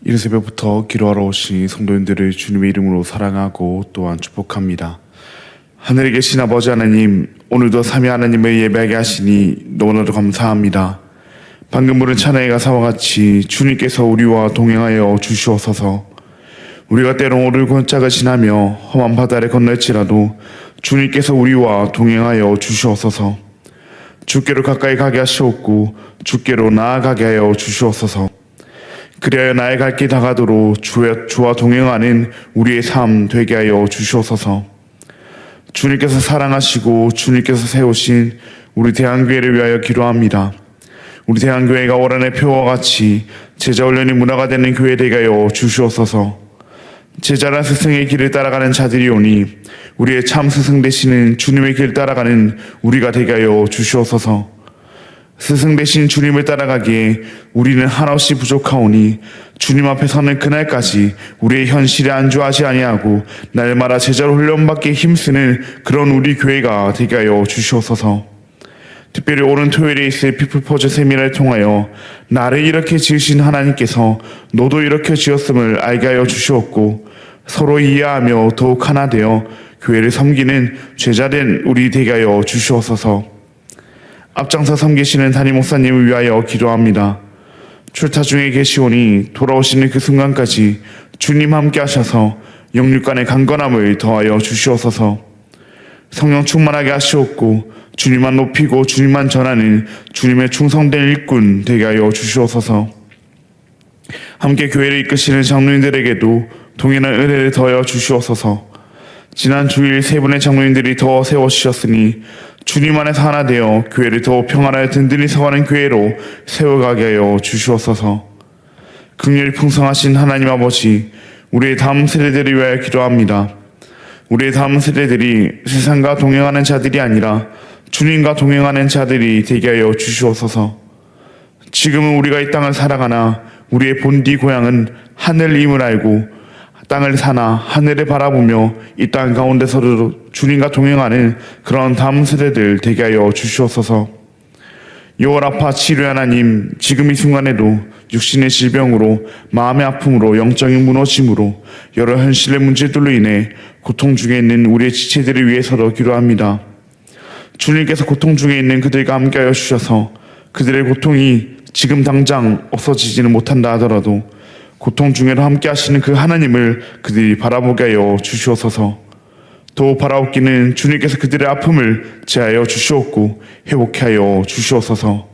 이른 새벽부터 기도하러 오신 성도님들을 주님의 이름으로 사랑하고 또한 축복합니다. 하늘에 계신 아버지 하나님, 오늘도 삼위 하나님을 예배하게 하시니 너무나도 감사합니다. 방금 부른 찬양의 가사와 같이 주님께서 우리와 동행하여 주시옵소서. 우리가 때론 오르고 짝을 지나며 험한 바다를 건널지라도 주님께서 우리와 동행하여 주시옵소서. 주께로 가까이 가게 하시옵고 주께로 나아가게 하여 주시옵소서. 그리하여 나의 갈 길 다가도록 주와 동행하는 우리의 삶 되게 하여 주시옵소서. 주님께서 사랑하시고 주님께서 세우신 우리 대한교회를 위하여 기도합니다. 우리 대한교회가 오란의 표와 같이 제자훈련이 문화가 되는 교회 되게 하여 주시옵소서. 제자란 스승의 길을 따라가는 자들이 오니 우리의 참 스승 되시는 주님의 길을 따라가는 우리가 되게 하여 주시옵소서. 스승 되신 주님을 따라가기에 우리는 한없이 부족하오니 주님 앞에 서는 그날까지 우리의 현실에 안주하지 아니하고 날마다 제자로 훈련받기에 힘쓰는 그런 우리 교회가 되게 하여 주시옵소서. 특별히 오는 토요일에 있을 피플퍼즈 세미나를 통하여 나를 이렇게 지으신 하나님께서 너도 이렇게 지었음을 알게 하여 주시옵고 서로 이해하며 더욱 하나 되어 교회를 섬기는 제자된 우리 되게 하여 주시옵소서. 앞장서 섬기시는 담임 목사님을 위하여 기도합니다. 출타 중에 계시오니 돌아오시는 그 순간까지 주님 함께 하셔서 영육 간의 강건함을 더하여 주시옵소서. 성령 충만하게 하시옵고 주님만 높이고 주님만 전하는 주님의 충성된 일꾼 되게 하여 주시옵소서. 함께 교회를 이끄시는 장로님들에게도 동일한 은혜를 더하여 주시옵소서. 지난 주일 세 분의 장로님들이 더 세워주셨으니 주님 안에서 하나 되어 교회를 더 평안하여 든든히 서가는 교회로 세워가게 하여 주시옵소서. 긍휼이 풍성하신 하나님 아버지, 우리의 다음 세대들을 위하여 기도합니다. 우리의 다음 세대들이 세상과 동행하는 자들이 아니라 주님과 동행하는 자들이 되게 하여 주시옵소서. 지금은 우리가 이 땅을 살아가나 우리의 본디 고향은 하늘임을 알고 땅을 사나 하늘을 바라보며 이 땅 가운데서도 주님과 동행하는 그런 다음 세대들 되게 하여 주시옵소서. 요월아파 치료 하나님, 지금 이 순간에도 육신의 질병으로 마음의 아픔으로 영적인 무너짐으로 여러 현실의 문제들로 인해 고통 중에 있는 우리의 지체들을 위해서도 기도합니다. 주님께서 고통 중에 있는 그들과 함께하여 주셔서 그들의 고통이 지금 당장 없어지지는 못한다 하더라도 고통 중에도 함께 하시는 그 하나님을 그들이 바라보게 하여 주시옵소서. 더욱 바라옵기는 주님께서 그들의 아픔을 제하여 주시옵고 회복케 하여 주시옵소서.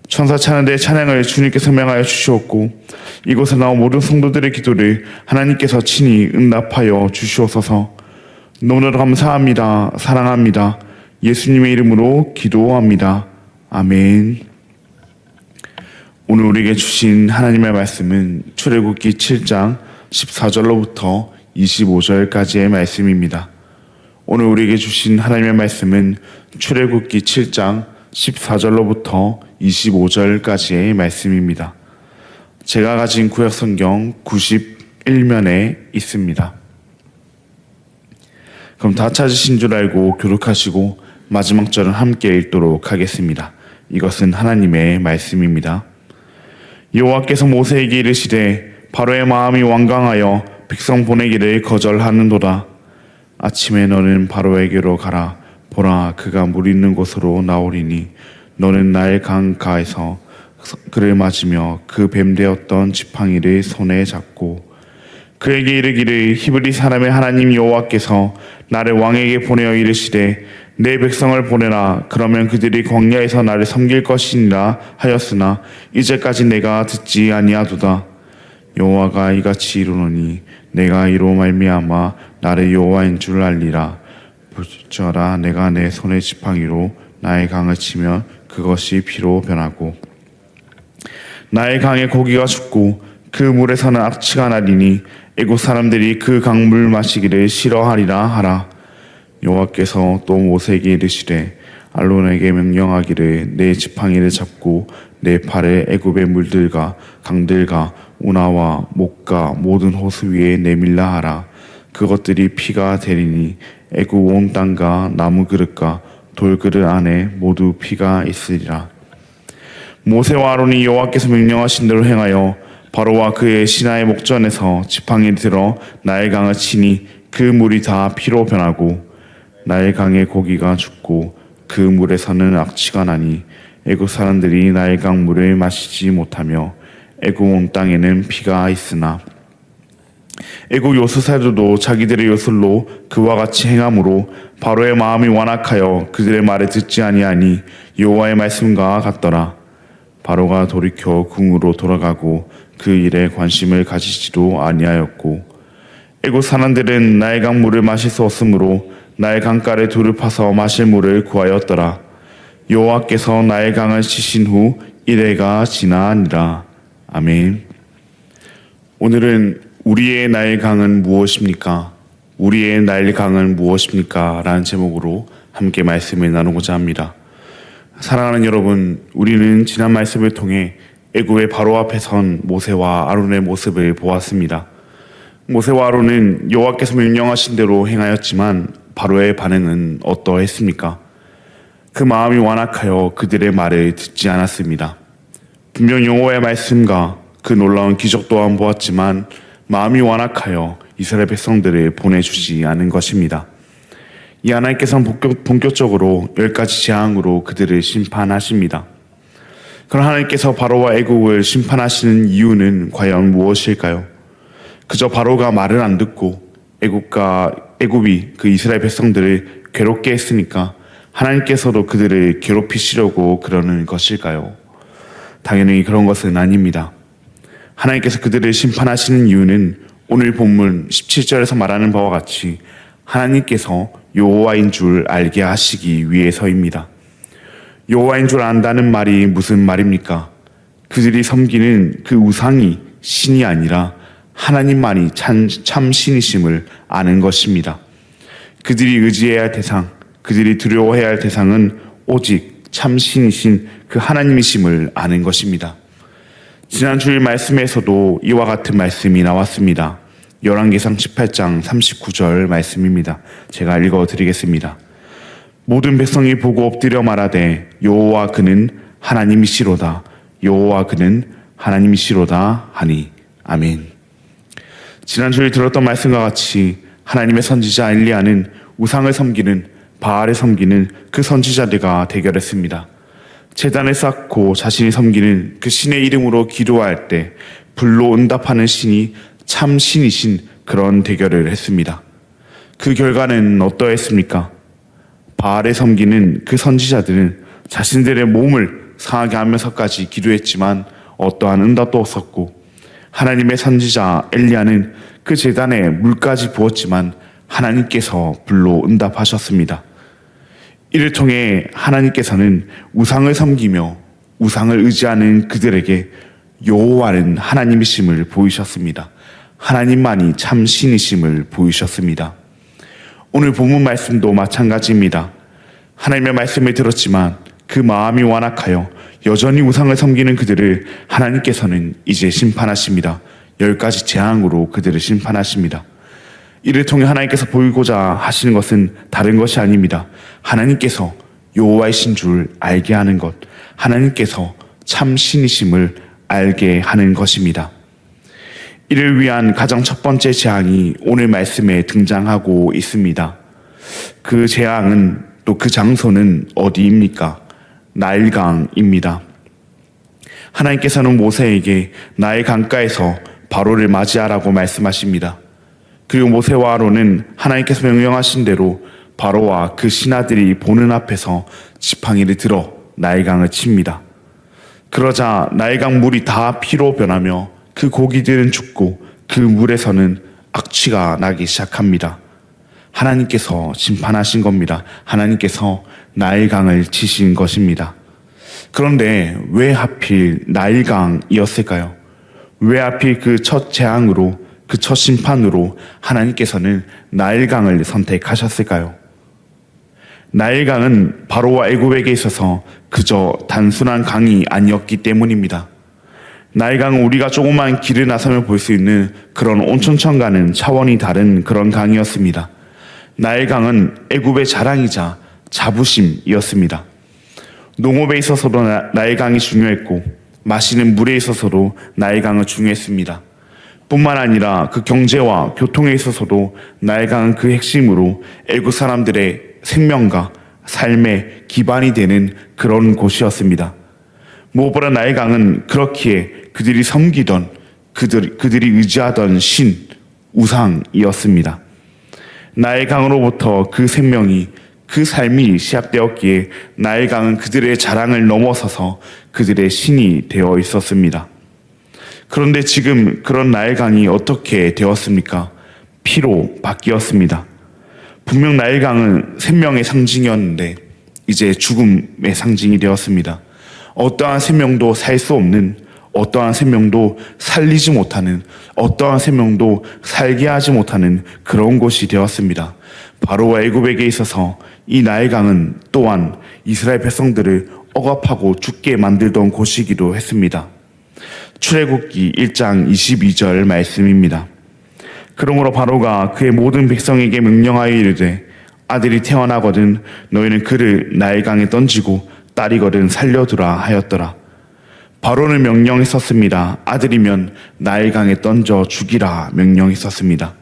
천사 찬양대의 찬양을 주님께서 명하여 주시옵고 이곳에 나온 모든 성도들의 기도를 하나님께서 친히 응답하여 주시옵소서. 너무나도 감사합니다. 사랑합니다. 예수님의 이름으로 기도합니다. 아멘. 오늘 우리에게 주신 하나님의 말씀은 출애굽기 7장 14절로부터 25절까지의 말씀입니다. 오늘 우리에게 주신 하나님의 말씀은 출애굽기 7장 14절로부터 25절까지의 말씀입니다. 제가 가진 구약성경 91면에 있습니다. 그럼 다 찾으신 줄 알고 교독하시고 마지막 절은 함께 읽도록 하겠습니다. 이것은 하나님의 말씀입니다. 여호와께서 모세에게 이르시되 바로의 마음이 완강하여 백성 보내기를 거절하는도다. 아침에 너는 바로에게로 가라. 보라, 그가 물 있는 곳으로 나오리니 너는 나일 강가에서 그를 맞으며 그 뱀 되었던 지팡이를 손에 잡고 그에게 이르기를 히브리 사람의 하나님 여호와께서 나를 왕에게 보내어 이르시되 내 백성을 보내라. 그러면 그들이 광야에서 나를 섬길 것이니라 하였으나 이제까지 내가 듣지 아니하도다. 여호와가 이같이 이르노니 내가 이로 말미암아 나를 여호와인 줄 알리라. 보라, 내가 내 손의 지팡이로 나의 강을 치면 그것이 피로 변하고 나의 강에 고기가 죽고 그 물에서는 악취가 나리니 애국 사람들이 그 강물 마시기를 싫어하리라 하라. 여호와께서 또 모세에게 이르시되 아론에게 명령하기를 내 지팡이를 잡고 내 팔에 애굽의 물들과 강들과 운하와 목과 모든 호수 위에 내밀라 하라. 그것들이 피가 되리니 애굽 온 땅과 나무 그릇과 돌 그릇 안에 모두 피가 있으리라. 모세와 아론이 여호와께서 명령하신 대로 행하여 바로와 그의 신하의 목전에서 지팡이를 들어 나일강을 치니 그 물이 다 피로 변하고 나일강의 고기가 죽고 그 물에서는 악취가 나니 애굽 사람들이 나일강 물을 마시지 못하며 애굽 온 땅에는 피가 있으나 애굽 요술사들도 자기들의 요술로 그와 같이 행함으로 바로의 마음이 완악하여 그들의 말을 듣지 아니하니 여호와의 말씀과 같더라. 바로가 돌이켜 궁으로 돌아가고 그 일에 관심을 가지지도 아니하였고 애굽 사람들은 나일강 물을 마실 수 없으므로 나일강가에 돌을 파서 마실 물을 구하였더라. 여호와께서 나일강을 치신 후 이래가 지나니라. 아멘. 오늘은 우리의 나일강은 무엇입니까? 우리의 나일강은 무엇입니까? 라는 제목으로 함께 말씀을 나누고자 합니다. 사랑하는 여러분, 우리는 지난 말씀을 통해 애굽의 바로 앞에 선 모세와 아론의 모습을 보았습니다. 모세와 아론은 여호와께서 명령하신 대로 행하였지만 바로의 반응은 어떠했습니까? 그 마음이 완악하여 그들의 말을 듣지 않았습니다. 분명 여호와의 말씀과 그 놀라운 기적 또한 보았지만 마음이 완악하여 이스라엘 백성들을 보내주지 않은 것입니다. 이 하나님께서는 본격적으로 10가지 재앙으로 그들을 심판하십니다. 그럼 하나님께서 바로와 애굽을 심판하시는 이유는 과연 무엇일까요? 그저 바로가 말을 안 듣고 애굽이 그 이스라엘 백성들을 괴롭게 했으니까 하나님께서도 그들을 괴롭히시려고 그러는 것일까요? 당연히 그런 것은 아닙니다. 하나님께서 그들을 심판하시는 이유는 오늘 본문 17절에서 말하는 바와 같이 하나님께서 여호와인 줄 알게 하시기 위해서입니다. 여호와인 줄 안다는 말이 무슨 말입니까? 그들이 섬기는 그 우상이 신이 아니라 하나님만이 참 신이심을 아는 것입니다. 그들이 의지해야 할 대상, 그들이 두려워해야 할 대상은 오직 참 신이신 그 하나님이심을 아는 것입니다. 지난 주일 말씀에서도 이와 같은 말씀이 나왔습니다. 열왕기상 18장 39절 말씀입니다. 제가 읽어드리겠습니다. 모든 백성이 보고 엎드려 말하되 여호와 그는 하나님이시로다. 여호와 그는 하나님이시로다 하니. 아멘. 지난 주일 들었던 말씀과 같이 하나님의 선지자 엘리야는 우상을 섬기는 바알을 섬기는 그 선지자들과 대결했습니다. 제단을 쌓고 자신이 섬기는 그 신의 이름으로 기도할 때 불로 응답하는 신이 참 신이신 그런 대결을 했습니다. 그 결과는 어떠했습니까? 바알을 섬기는 그 선지자들은 자신들의 몸을 상하게 하면서까지 기도했지만 어떠한 응답도 없었고 하나님의 선지자 엘리야는 그 제단에 물까지 부었지만 하나님께서 불로 응답하셨습니다. 이를 통해 하나님께서는 우상을 섬기며 우상을 의지하는 그들에게 여호와는 하나님이심을 보이셨습니다. 하나님만이 참 신이심을 보이셨습니다. 오늘 본문 말씀도 마찬가지입니다. 하나님의 말씀을 들었지만 그 마음이 완악하여 여전히 우상을 섬기는 그들을 하나님께서는 이제 심판하십니다. 10가지 재앙으로 그들을 심판하십니다. 이를 통해 하나님께서 보이고자 하시는 것은 다른 것이 아닙니다. 하나님께서 여호와이신 줄 알게 하는 것, 하나님께서 참 신이심을 알게 하는 것입니다. 이를 위한 가장 첫 번째 재앙이 오늘 말씀에 등장하고 있습니다. 그 재앙은 또 그 장소는 어디입니까? 나일강입니다. 하나님께서는 모세에게 나일 강가에서 바로를 맞이하라고 말씀하십니다. 그리고 모세와 아론은 하나님께서 명령하신 대로 바로와 그 신하들이 보는 앞에서 지팡이를 들어 나일강을 칩니다. 그러자 나일강 물이 다 피로 변하며 그 고기들은 죽고 그 물에서는 악취가 나기 시작합니다. 하나님께서 심판하신 겁니다. 하나님께서 나일강을 치신 것입니다. 그런데 왜 하필 나일강이었을까요? 왜 하필 그 첫 재앙으로, 그 첫 심판으로 하나님께서는 나일강을 선택하셨을까요? 나일강은 바로와 애굽에게 있어서 그저 단순한 강이 아니었기 때문입니다. 나일강은 우리가 조그만 길을 나서면 볼 수 있는 그런 온천천과는 차원이 다른 그런 강이었습니다. 나일강은 애굽의 자랑이자 자부심이었습니다. 농업에 있어서도 나일강이 중요했고 마시는 물에 있어서도 나일강은 중요했습니다. 뿐만 아니라 그 경제와 교통에 있어서도 나일강은 그 핵심으로 애국 사람들의 생명과 삶의 기반이 되는 그런 곳이었습니다. 무엇보다 나일강은 그렇기에 그들이 섬기던 그들이 의지하던 신, 우상이었습니다. 나일강으로부터 그 생명이 그 삶이 시작되었기에 나일강은 그들의 자랑을 넘어서서 그들의 신이 되어 있었습니다. 그런데 지금 그런 나일강이 어떻게 되었습니까? 피로 바뀌었습니다. 분명 나일강은 생명의 상징이었는데 이제 죽음의 상징이 되었습니다. 어떠한 생명도 살 수 없는, 어떠한 생명도 살리지 못하는, 어떠한 생명도 살게 하지 못하는 그런 곳이 되었습니다. 바로 애굽에게 있어서 이 나일강은 또한 이스라엘 백성들을 억압하고 죽게 만들던 곳이기도 했습니다. 출애굽기 1장 22절 말씀입니다. 그러므로 바로가 그의 모든 백성에게 명령하여 이르되 아들이 태어나거든 너희는 그를 나일강에 던지고 딸이거든 살려두라 하였더라. 바로는 명령했었습니다. 아들이면 나일강에 던져 죽이라 명령했었습니다.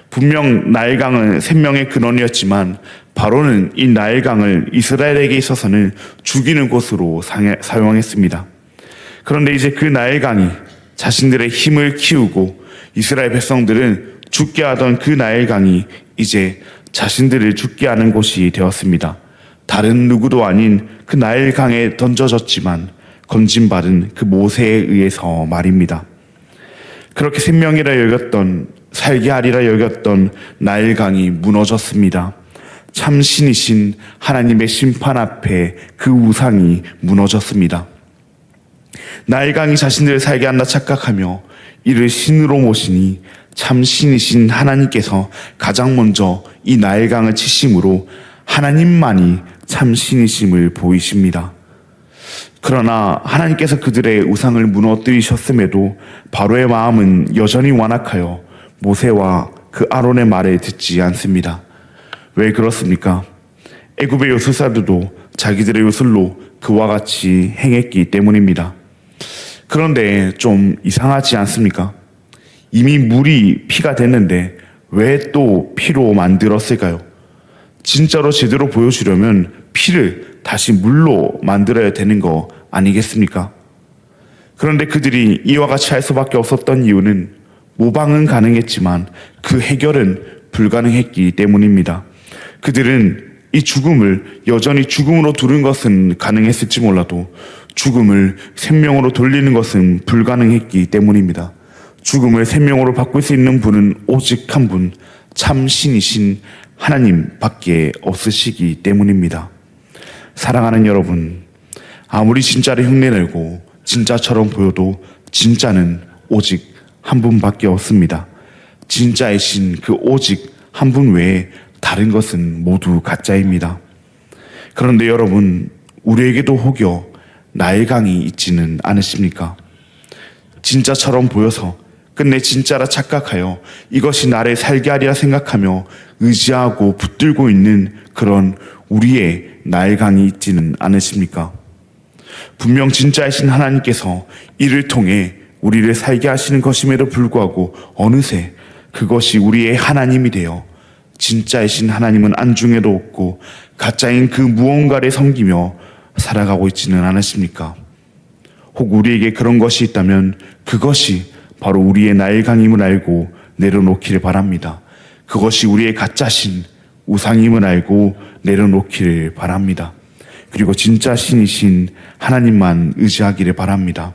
분명 나일강은 생명의 근원이었지만 바로는 이 나일강을 이스라엘에게 있어서는 죽이는 곳으로 사용했습니다. 그런데 이제 그 나일강이 자신들의 힘을 키우고 이스라엘 백성들은 죽게 하던 그 나일강이 이제 자신들을 죽게 하는 곳이 되었습니다. 다른 누구도 아닌 그 나일강에 던져졌지만 건진받은 그 모세에 의해서 말입니다. 그렇게 생명이라 여겼던, 살게 하리라 여겼던 나일강이 무너졌습니다. 참 신이신 하나님의 심판 앞에 그 우상이 무너졌습니다. 나일강이 자신들을 살게 한다 착각하며 이를 신으로 모시니 참 신이신 하나님께서 가장 먼저 이 나일강을 치심으로 하나님만이 참 신이심을 보이십니다. 그러나 하나님께서 그들의 우상을 무너뜨리셨음에도 바로의 마음은 여전히 완악하여 모세와 그 아론의 말을 듣지 않습니다. 왜 그렇습니까? 애굽의 요술사들도 자기들의 요술로 그와 같이 행했기 때문입니다. 그런데 좀 이상하지 않습니까? 이미 물이 피가 됐는데 왜 또 피로 만들었을까요? 진짜로 제대로 보여주려면 피를 다시 물로 만들어야 되는 거 아니겠습니까? 그런데 그들이 이와 같이 할 수밖에 없었던 이유는 모방은 가능했지만 그 해결은 불가능했기 때문입니다. 그들은 이 죽음을 여전히 죽음으로 두는 것은 가능했을지 몰라도 죽음을 생명으로 돌리는 것은 불가능했기 때문입니다. 죽음을 생명으로 바꿀 수 있는 분은 오직 한 분, 참 신이신 하나님밖에 없으시기 때문입니다. 사랑하는 여러분, 아무리 진짜를 흉내내고 진짜처럼 보여도 진짜는 오직 한 분밖에 없습니다. 진짜이신 그 오직 한 분 외에 다른 것은 모두 가짜입니다. 그런데 여러분, 우리에게도 혹여 나일강이 있지는 않으십니까? 진짜처럼 보여서 끝내 진짜라 착각하여 이것이 나를 살게 하리라 생각하며 의지하고 붙들고 있는 그런 우리의 나일강이 있지는 않으십니까? 분명 진짜이신 하나님께서 이를 통해 우리를 살게 하시는 것임에도 불구하고 어느새 그것이 우리의 하나님이 되어 진짜이신 하나님은 안중에도 없고 가짜인 그 무언가를 섬기며 살아가고 있지는 않으십니까? 혹 우리에게 그런 것이 있다면 그것이 바로 우리의 나일강임을 알고 내려놓기를 바랍니다. 그것이 우리의 가짜신 우상임을 알고 내려놓기를 바랍니다. 그리고 진짜 신이신 하나님만 의지하기를 바랍니다.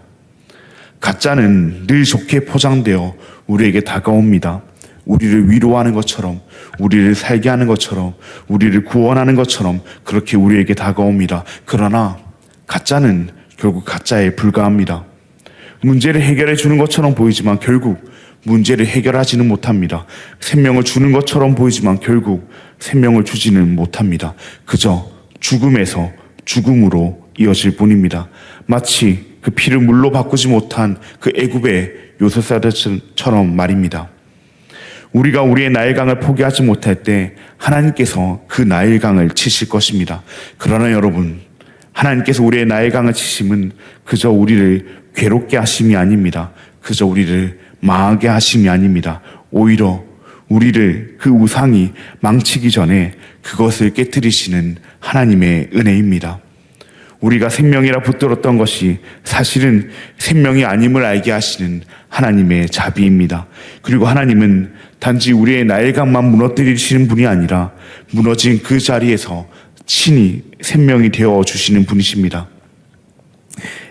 가짜는 늘 좋게 포장되어 우리에게 다가옵니다. 우리를 위로하는 것처럼, 우리를 살게 하는 것처럼, 우리를 구원하는 것처럼 그렇게 우리에게 다가옵니다. 그러나 가짜는 결국 가짜에 불과합니다. 문제를 해결해 주는 것처럼 보이지만 결국 문제를 해결하지는 못합니다. 생명을 주는 것처럼 보이지만 결국 생명을 주지는 못합니다. 그저 죽음에서 죽음으로 이어질 뿐입니다. 마치 그 피를 물로 바꾸지 못한 그 애굽의 요술사들처럼 말입니다. 우리가 우리의 나일강을 포기하지 못할 때 하나님께서 그 나일강을 치실 것입니다. 그러나 여러분, 하나님께서 우리의 나일강을 치심은 그저 우리를 괴롭게 하심이 아닙니다. 그저 우리를 망하게 하심이 아닙니다. 오히려 우리를 그 우상이 망치기 전에 그것을 깨뜨리시는 하나님의 은혜입니다. 우리가 생명이라 붙들었던 것이 사실은 생명이 아님을 알게 하시는 하나님의 자비입니다. 그리고 하나님은 단지 우리의 나일강만 무너뜨리시는 분이 아니라 무너진 그 자리에서 친히 생명이 되어 주시는 분이십니다.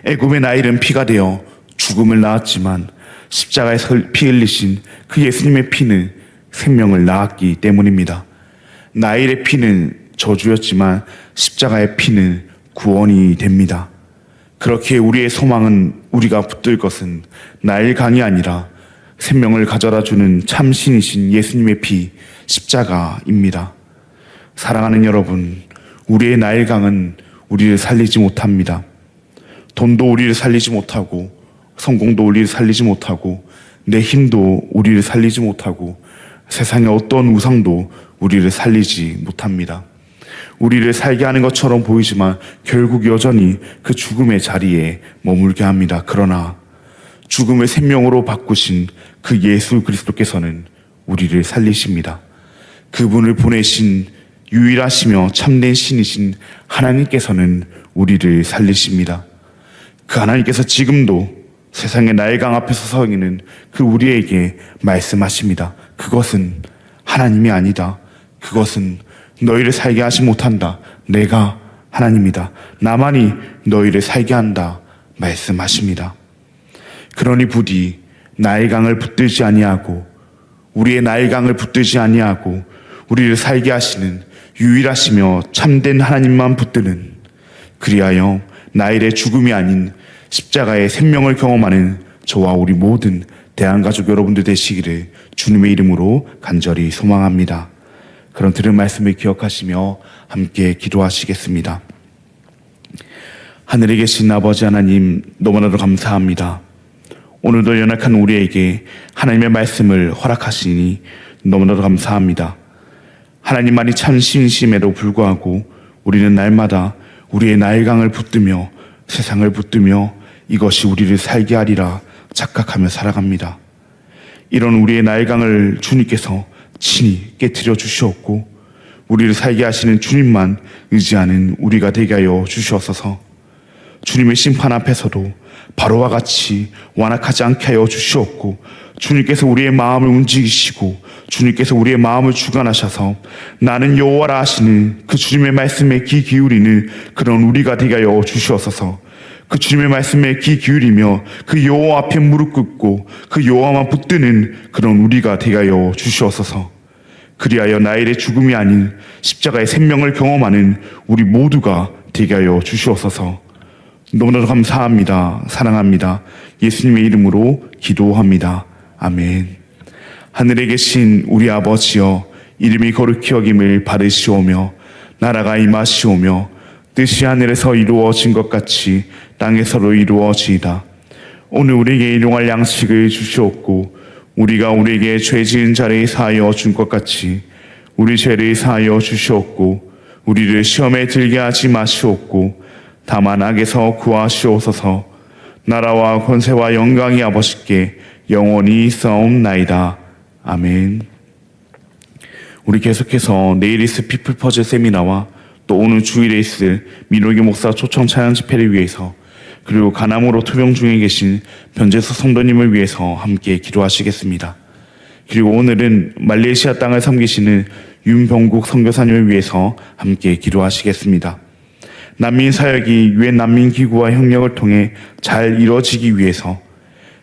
애굽의 나일은 피가 되어 죽음을 낳았지만 십자가에서 피 흘리신 그 예수님의 피는 생명을 낳았기 때문입니다. 나일의 피는 저주였지만 십자가의 피는 구원이 됩니다. 그렇게 우리의 소망은 우리가 붙들 것은 나일강이 아니라 생명을 가져다 주는 참신이신 예수님의 피 십자가입니다. 사랑하는 여러분, 우리의 나일강은 우리를 살리지 못합니다. 돈도 우리를 살리지 못하고, 성공도 우리를 살리지 못하고, 내 힘도 우리를 살리지 못하고, 세상의 어떤 우상도 우리를 살리지 못합니다. 우리를 살게 하는 것처럼 보이지만 결국 여전히 그 죽음의 자리에 머물게 합니다. 그러나 죽음을 생명으로 바꾸신 그 예수 그리스도께서는 우리를 살리십니다. 그분을 보내신 유일하시며 참된 신이신 하나님께서는 우리를 살리십니다. 그 하나님께서 지금도 세상의 나일강 앞에 서서 있는 그 우리에게 말씀하십니다. 그것은 하나님이 아니다. 그것은 너희를 살게 하지 못한다. 내가 하나님이다. 나만이 너희를 살게 한다. 말씀하십니다. 그러니 부디 나일강을 붙들지 아니하고, 우리의 나일강을 붙들지 아니하고 우리를 살게 하시는 유일하시며 참된 하나님만 붙드는, 그리하여 나일의 죽음이 아닌 십자가의 생명을 경험하는 저와 우리 모든 대한가족 여러분들 되시기를 주님의 이름으로 간절히 소망합니다. 그럼 들은 말씀을 기억하시며 함께 기도하시겠습니다. 하늘에 계신 아버지 하나님, 너무나도 감사합니다. 오늘도 연약한 우리에게 하나님의 말씀을 허락하시니 너무나도 감사합니다. 하나님만이 참 신심에도 불구하고 우리는 날마다 우리의 나일강을 붙들며 세상을 붙들며 이것이 우리를 살게 하리라 착각하며 살아갑니다. 이런 우리의 나일강을 주님께서 친히 깨트려 주시옵고, 우리를 살게 하시는 주님만 의지하는 우리가 되게 하여 주시옵소서. 주님의 심판 앞에서도 바로와 같이 완악하지 않게 하여 주시옵고, 주님께서 우리의 마음을 움직이시고 주님께서 우리의 마음을 주관하셔서 나는 여호와라 하시는 그 주님의 말씀에 귀 기울이는 그런 우리가 되게 하여 주시옵소서. 그 주님의 말씀에 귀 기울이며 그 여호와 앞에 무릎 꿇고 그 여호와만 붙드는 그런 우리가 되게 하여 주시옵소서. 그리하여 나일의 죽음이 아닌 십자가의 생명을 경험하는 우리 모두가 되게 하여 주시옵소서. 너무나도 감사합니다. 사랑합니다. 예수님의 이름으로 기도합니다. 아멘. 하늘에 계신 우리 아버지여, 이름이 거룩히 여김을 받으시오며 나라가 임하시오며 뜻이 하늘에서 이루어진 것 같이 땅에서도 이루어지이다. 오늘 우리에게 일용할 양식을 주시옵고, 우리가 우리에게 죄 지은 자를 사하여 준 것 같이 우리 죄를 사하여 주시옵고, 우리를 시험에 들게 하지 마시옵고 다만 악에서 구하시옵소서. 나라와 권세와 영광이 아버지께 영원히 있사옵나이다. 아멘. 우리 계속해서 내일 있을 피플 퍼즐 세미나와 또 오늘 주일에 있을 민호기 목사 초청 찬양 집회를 위해서, 그리고 가남으로 투병 중에 계신 변재수 성도님을 위해서 함께 기도하시겠습니다. 그리고 오늘은 말레이시아 땅을 섬기시는 윤병국 선교사님을 위해서 함께 기도하시겠습니다. 난민 사역이 유엔 난민기구와 협력을 통해 잘 이루어지기 위해서,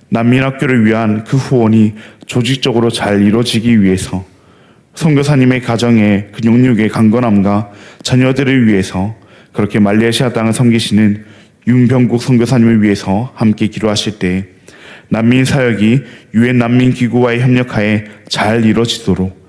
난민 학교를 위한 그 후원이 조직적으로 잘 이루어지기 위해서, 선교사님의 가정의 그 영육의 강건함과 자녀들을 위해서, 그렇게 말레이시아 땅을 섬기시는 윤병국 선교사님을 위해서 함께 기도하실 때 난민 사역이 유엔 난민기구와의 협력하에 잘 이루어지도록,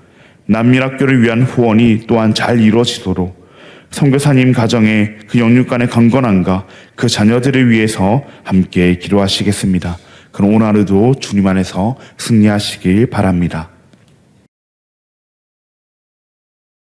난민 학교를 위한 후원이 또한 잘 이루어지도록, 선교사님 가정의 그 영육 간의 강건함과 그 자녀들을 위해서 함께 기도하시겠습니다. 그럼 오늘 하루도 주님 안에서 승리하시길 바랍니다.